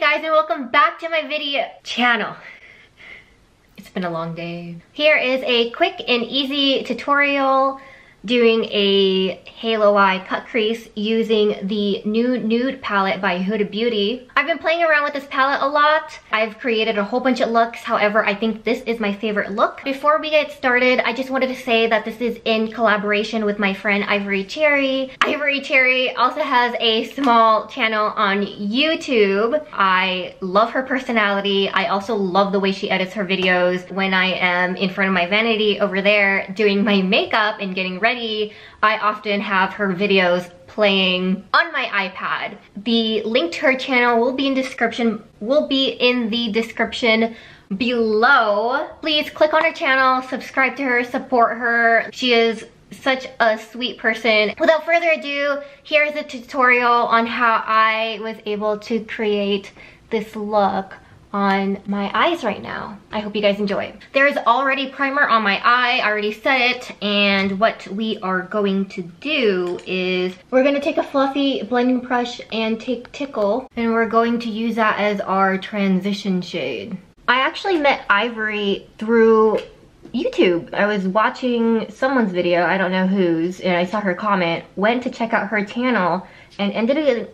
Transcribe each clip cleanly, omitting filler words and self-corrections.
guys, and welcome back to my video channel. It's been a long day. Here is a quick and easy tutorial doing a halo eye cut crease using the new Nude palette by Huda Beauty. I've been playing around with this palette a lot. I've created a whole bunch of looks. However, I think this is my favorite look. Before we get started, I just wanted to say that this is in collaboration with my friend Ivory Cherry. Ivory Cherry also has a small channel on YouTube. I love her personality. I also love the way she edits her videos. When I am in front of my vanity over there doing my makeup and getting ready, I often have her videos playing on my iPad. The link to her channel will be in the description below. Please click on her channel, subscribe to her, support her. She is such a sweet person. Without further ado, here's a tutorial on how I was able to create this look on my eyes right now. I hope you guys enjoy. There's already primer on my eye. I already set it, and what we are going to do is we're going to take a fluffy blending brush and take Tickle, and we're going to use that as our transition shade. I actually met Ivory through YouTube. I was watching someone's video, I don't know whose, and I saw her comment, went to check out her channel, and ended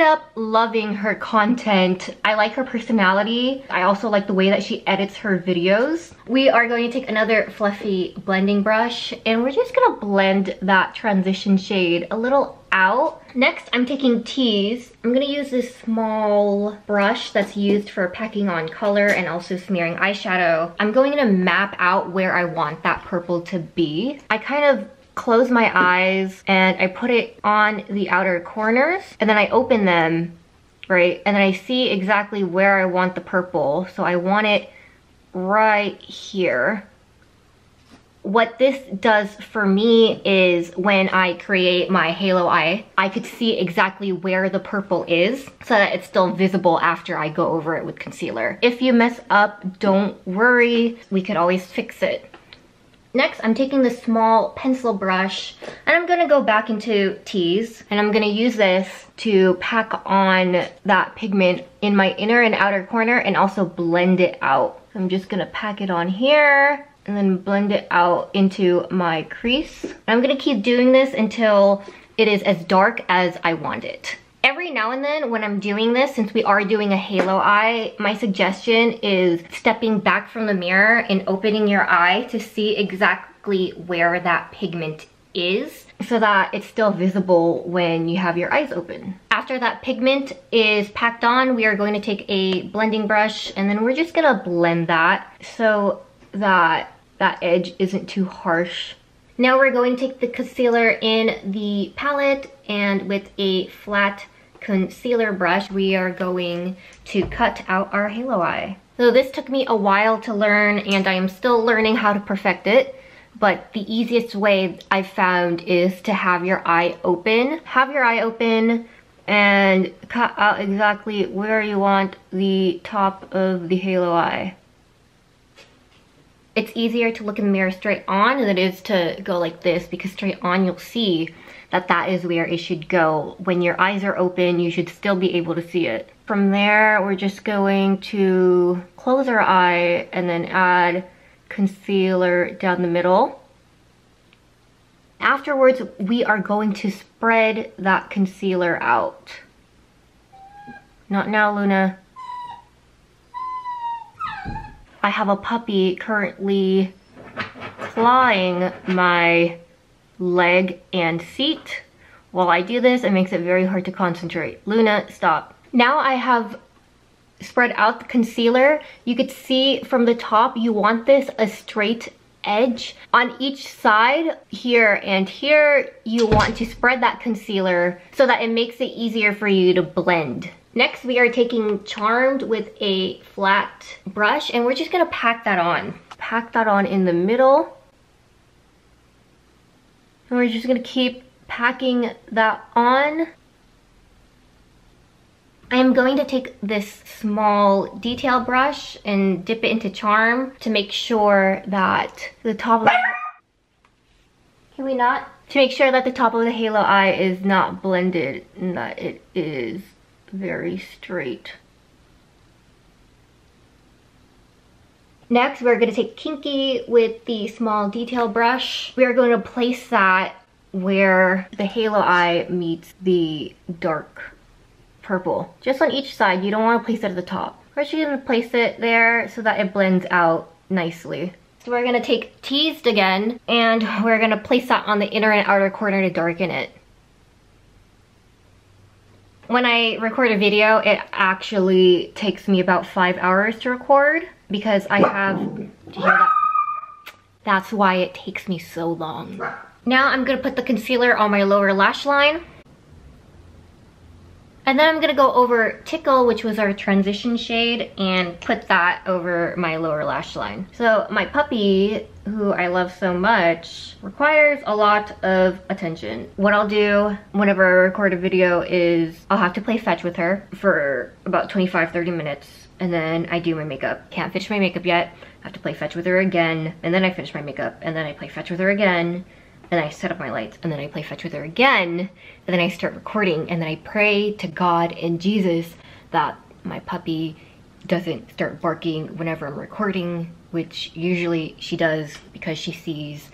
up loving her content. I like her personality. I also like the way that she edits her videos. We are going to take another fluffy blending brush, and we're just gonna blend that transition shade a little out. Next, I'm taking Tease. I'm gonna use this small brush that's used for packing on color and also smearing eyeshadow. I'm going to map out where I want that purple to be. I kind of close my eyes and I put it on the outer corners, and then I open them, right? And then I see exactly where I want the purple. So I want it right here. What this does for me is when I create my halo eye, I could see exactly where the purple is so that it's still visible after I go over it with concealer. If you mess up, don't worry. We could always fix it. Next, I'm taking the small pencil brush, and I'm gonna go back into Tease, and I'm gonna use this to pack on that pigment in my inner and outer corner and also blend it out. I'm just gonna pack it on here and then blend it out into my crease. And I'm gonna keep doing this until it is as dark as I want it. Every now and then when I'm doing this, since we are doing a halo eye, my suggestion is stepping back from the mirror and opening your eye to see exactly where that pigment is so that it's still visible when you have your eyes open. After that pigment is packed on, we are going to take a blending brush, and then we're just gonna blend that so that that edge isn't too harsh. Now we're going to take the concealer in the palette, and with a flat concealer brush, we are going to cut out our halo eye. So this took me a while to learn, and I am still learning how to perfect it, but the easiest way I've found is to have your eye open. Have your eye open and cut out exactly where you want the top of the halo eye. It's easier to look in the mirror straight on than it is to go like this, because straight on you'll see that that is where it should go. When your eyes are open, you should still be able to see it. From there, we're just going to close our eye and then add concealer down the middle. Afterwards, we are going to spread that concealer out. Not now, Luna. I have a puppy currently clawing my leg and seat. While I do this, it makes it very hard to concentrate. Luna, stop. Now I have spread out the concealer. You could see from the top, you want this a straight edge. On each side, here and here, you want to spread that concealer so that it makes it easier for you to blend. Next, we are taking Charmed with a flat brush, and we're just gonna pack that on. Pack that on in the middle. And we're just gonna keep packing that on. I am going to take this small detail brush and dip it into Charm to make sure that the top of the... Can we not? To make sure that the top of the halo eye is not blended and that it is very straight. Next, we're going to take Kinky with the small detail brush. We are going to place that where the halo eye meets the dark purple. Just on each side, you don't want to place it at the top. We're actually going to place it there so that it blends out nicely. So we're going to take Teased again, and we're going to place that on the inner and outer corner to darken it. When I record a video, it actually takes me about 5 hours to record because I have, do you hear that? That's why it takes me so long. Now I'm gonna put the concealer on my lower lash line. And then I'm gonna go over Tickle, which was our transition shade, and put that over my lower lash line. So my puppy, who I love so much, requires a lot of attention. What I'll do whenever I record a video is I'll have to play fetch with her for about 25-30 minutes, and then I do my makeup. Can't finish my makeup yet. I have to play fetch with her again, and then I finish my makeup, and then I play fetch with her again, and I set up my lights, and then I play fetch with her again, and then I start recording, and then I pray to God and Jesus that my puppy doesn't start barking whenever I'm recording, which usually she does because she sees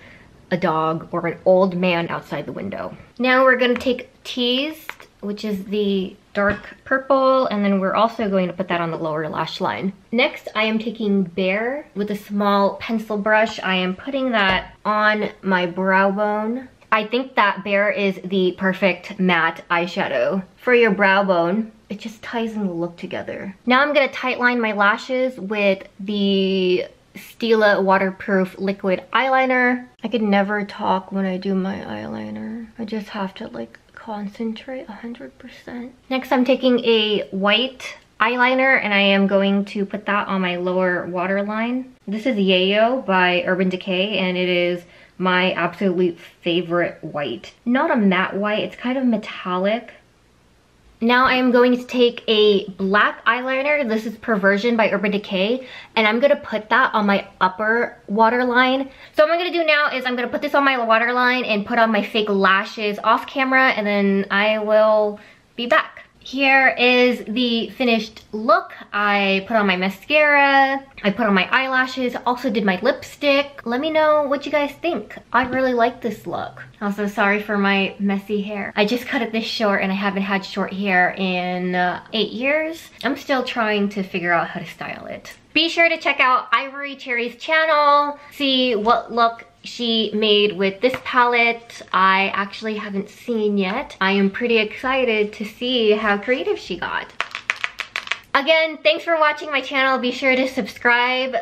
a dog or an old man outside the window. Now we're gonna take Teased, which is the dark purple, and then we're also going to put that on the lower lash line. Next, I am taking Bear with a small pencil brush. I am putting that on my brow bone. I think that Bear is the perfect matte eyeshadow for your brow bone. It just ties in the look together. Now I'm gonna tightline my lashes with the Stila waterproof liquid eyeliner. I could never talk when I do my eyeliner. I just have to like concentrate 100%. Next, I'm taking a white eyeliner and I am going to put that on my lower waterline. This is Yayo by Urban Decay, and it is my absolute favorite white. Not a matte white, it's kind of metallic. Now I am going to take a black eyeliner. This is Perversion by Urban Decay, and I'm gonna put that on my upper waterline. So what I'm gonna do now is I'm gonna put this on my waterline and put on my fake lashes off camera, and then I will be back. Here is the finished look. I put on my mascara, I put on my eyelashes, also did my lipstick. Let me know what you guys think. I really like this look. Also, sorry for my messy hair. I just cut it this short and I haven't had short hair in 8 years. I'm still trying to figure out how to style it. Be sure to check out Ivory Cherry's channel, see what look she made with this palette. I actually haven't seen yet. I am pretty excited to see how creative she got. Again, thanks for watching my channel. Be sure to subscribe,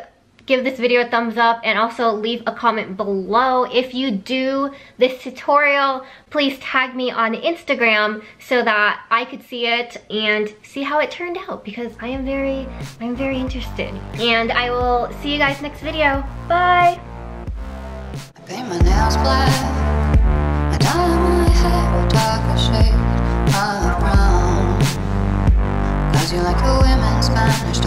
give this video a thumbs up, and also leave a comment below. If you do this tutorial, please tag me on Instagram so that I could see it and see how it turned out, because I'm very interested. And I will see you guys next video. Bye! Paint my nails black, I dye my hair a darker shade of brown, 'cause you like a women's Spanish